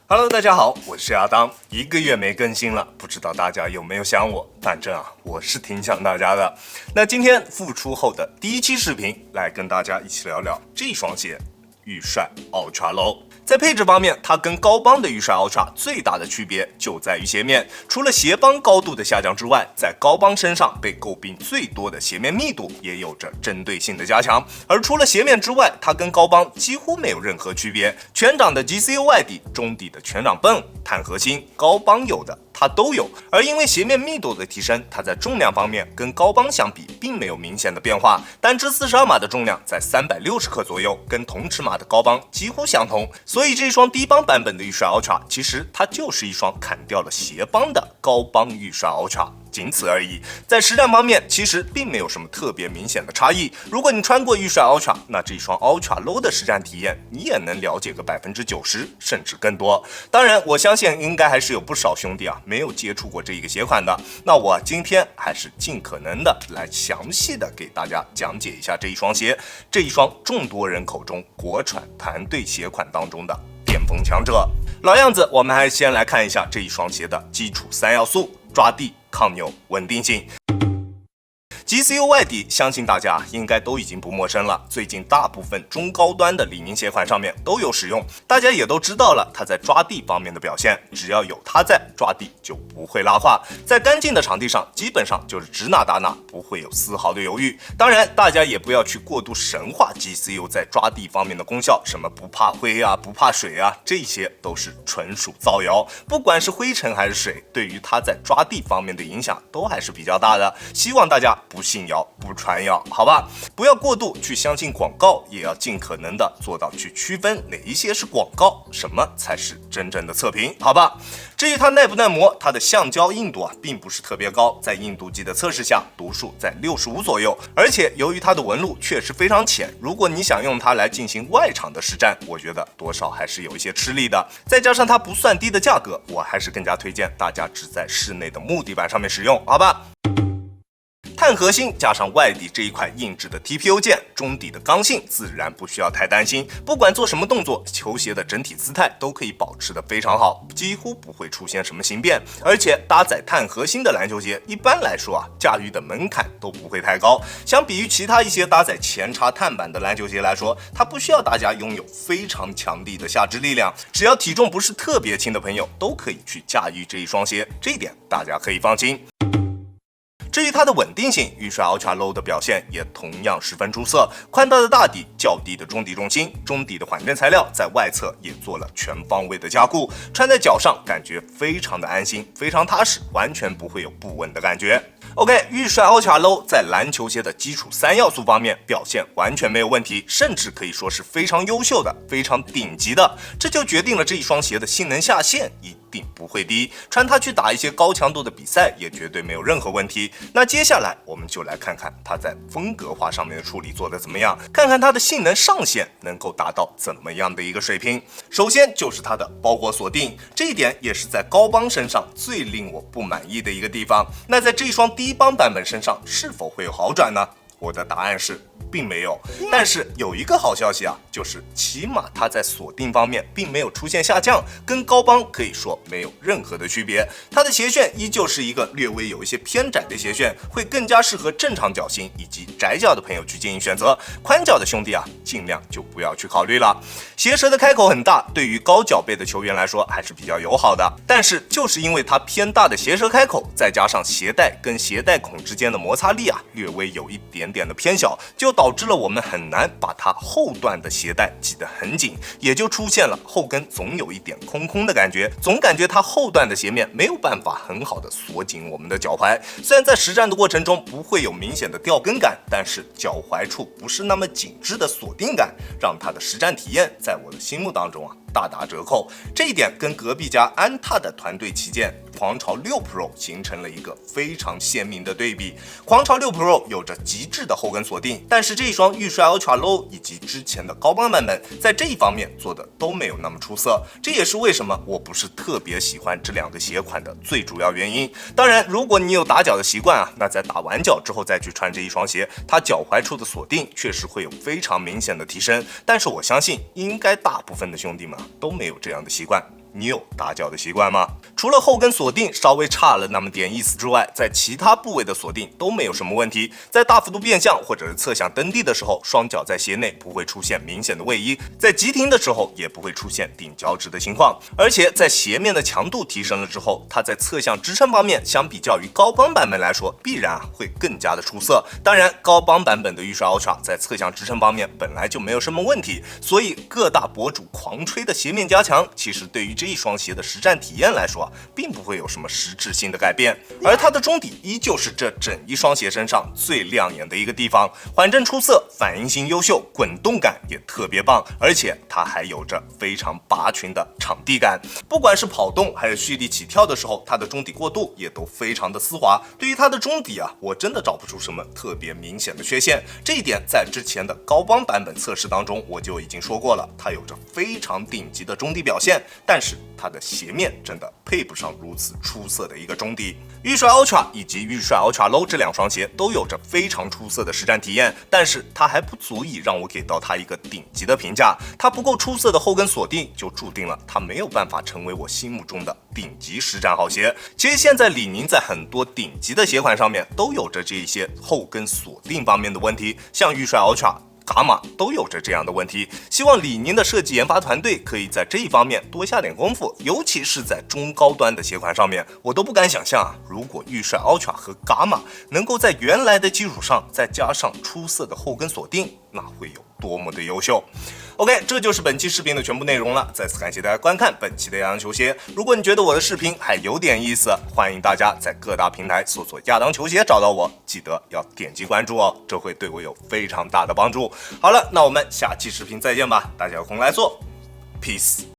Hello， 大家好，我是亚当。1个月没更新了，不知道大家有没有想我？反正我是挺想大家的。那今天复出后的第1期视频，来跟大家一起聊聊这双鞋预帅 Ultra Low。在配置方面，它跟高帮的预帅 Ultra 最大的区别就在于鞋面。除了鞋帮高度的下降之外，在高帮身上被诟病最多的鞋面密度也有着针对性的加强。而除了鞋面之外，它跟高帮几乎没有任何区别。全掌的 GCU 外底、中底的全掌泵、碳核心，高帮有的它都有。而因为鞋面密度的提升，它在重量方面跟高帮相比并没有明显的变化。单只42码的重量在360克左右，跟同尺码的高帮几乎相同。所以这双低帮版本的预帅 Ultra 其实它就是一双砍掉了鞋帮的高帮预帅 Ultra。仅此而已，在实战方面其实并没有什么特别明显的差异。如果你穿过预帅 Ultra， 那这双 Ultra Low 的实战体验你也能了解个90%甚至更多。当然，我相信应该还是有不少兄弟没有接触过这一个鞋款的。那我今天还是尽可能的来详细的给大家讲解一下这一双鞋，这一双众多人口中国产团队鞋款当中的巅峰强者。老样子，我们还先来看一下这一双鞋的基础3要素：抓地、抗扭、稳定性。GCU 外底，相信大家应该都已经不陌生了。最近大部分中高端的李宁鞋款上面都有使用，大家也都知道了它在抓地方面的表现。只要有它在，抓地就不会拉胯。在干净的场地上，基本上就是指哪打哪，不会有丝毫的犹豫。当然，大家也不要去过度神化 GCU 在抓地方面的功效，什么不怕灰不怕水这些都是纯属造谣。不管是灰尘还是水，对于它在抓地方面的影响都还是比较大的。希望大家不信谣不传谣，好吧？不要过度去相信广告，也要尽可能的做到去区分哪一些是广告，什么才是真正的测评，好吧？至于它耐不耐磨，它的橡胶硬度并不是特别高，在硬度计的测试下，读数在65左右。而且由于它的纹路确实非常浅，如果你想用它来进行外场的实战，我觉得多少还是有一些吃力的。再加上它不算低的价格，我还是更加推荐大家只在室内的木地板上面使用，好吧？碳核心加上外底这一块硬质的 TPU 件，中底的刚性自然不需要太担心。不管做什么动作，球鞋的整体姿态都可以保持得非常好，几乎不会出现什么形变。而且搭载碳核心的篮球鞋，一般来说驾驭的门槛都不会太高。相比于其他一些搭载前叉碳板的篮球鞋来说，它不需要大家拥有非常强力的下肢力量，只要体重不是特别轻的朋友都可以去驾驭这一双鞋，这一点大家可以放心。至于它的稳定性，预帅 Ultra Low 的表现也同样十分出色。宽大的大底，较低的中底重心，中底的缓震材料在外侧也做了全方位的加固，穿在脚上感觉非常的安心，非常踏实，完全不会有不稳的感觉。OK， 预帅 Ultra Low 在篮球鞋的基础3要素方面表现完全没有问题，甚至可以说是非常优秀的，非常顶级的。这就决定了这一双鞋的性能下限一定不会低，穿它去打一些高强度的比赛也绝对没有任何问题。那接下来我们就来看看它在风格化上面的处理做得怎么样，看看它的性能上限能够达到怎么样的一个水平。首先就是它的包裹锁定，这一点也是在高帮身上最令我不满意的一个地方。那在这一双低帮版本身上是否会有好转呢？我的答案是并没有，但是有一个好消息就是起码它在锁定方面并没有出现下降，跟高帮可以说没有任何的区别。它的鞋楦依旧是一个略微有一些偏窄的鞋楦，会更加适合正常脚型以及窄脚的朋友去进行选择。宽脚的兄弟尽量就不要去考虑了。鞋舌的开口很大，对于高脚背的球员来说还是比较友好的，但是就是因为它偏大的鞋舌开口，再加上鞋带跟鞋带孔之间的摩擦力略微有一点点的偏小，就导致了我们很难把它后段的鞋带系得很紧，也就出现了后跟总有一点空空的感觉，总感觉它后段的鞋面没有办法很好的锁紧我们的脚踝。虽然在实战的过程中不会有明显的掉跟感，但是脚踝处不是那么紧致的锁定感，让它的实战体验在我的心目当中大打折扣。这一点跟隔壁家安踏的团队旗舰狂潮6 Pro 形成了一个非常鲜明的对比。狂潮6 Pro 有着极致的后跟锁定，但是这一双预帅 Ultra Low 以及之前的高帮版本在这一方面做的都没有那么出色，这也是为什么我不是特别喜欢这两个鞋款的最主要原因。当然，如果你有打脚的习惯那在打完脚之后再去穿这一双鞋，它脚踝处的锁定确实会有非常明显的提升，但是我相信应该大部分的兄弟们都没有这样的习惯。你有打脚的习惯吗？除了后跟锁定稍微差了那么点意思之外，在其他部位的锁定都没有什么问题。在大幅度变向或者是侧向蹬地的时候，双脚在鞋内不会出现明显的位移，在急停的时候也不会出现顶脚趾的情况。而且在鞋面的强度提升了之后，它在侧向支撑方面相比较于高帮版本来说，必然会更加的出色。当然，高帮版本的预帅 Ultra 在侧向支撑方面本来就没有什么问题，所以各大博主狂吹的鞋面加强，其实对于这一双鞋的实战体验来说，并不会有什么实质性的改变。而它的中底依旧是这整一双鞋身上最亮眼的一个地方，缓震出色，反应性优秀，滚动感也特别棒，而且它还有着非常拔群的场地感。不管是跑动还是蓄力起跳的时候，它的中底过渡也都非常的丝滑。对于它的中底啊，我真的找不出什么特别明显的缺陷。这一点在之前的高帮版本测试当中我就已经说过了，它有着非常顶级的中底表现，但是它的鞋面真的配不上如此出色的一个中底。预帅 Ultra 以及预帅 Ultra Low 这两双鞋都有着非常出色的实战体验，但是它还不足以让我给到它一个顶级的评价。它不够出色的后跟锁定，就注定了它没有办法成为我心目中的顶级实战好鞋。其实现在李宁在很多顶级的鞋款上面都有着这一些后跟锁定方面的问题，像预帅 Ultra、伽马都有着这样的问题，希望李宁的设计研发团队可以在这一方面多下点功夫，尤其是在中高端的鞋款上面。我都不敢想象啊，如果预帅 Ultra 和伽马能够在原来的基础上再加上出色的后跟锁定，那会有多么的优秀。OK， 这就是本期视频的全部内容了。再次感谢大家观看本期的亚当球鞋。如果你觉得我的视频还有点意思，欢迎大家在各大平台搜索亚当球鞋找到我，记得要点击关注哦，这会对我有非常大的帮助。好了，那我们下期视频再见吧，大家有空来做 ，peace。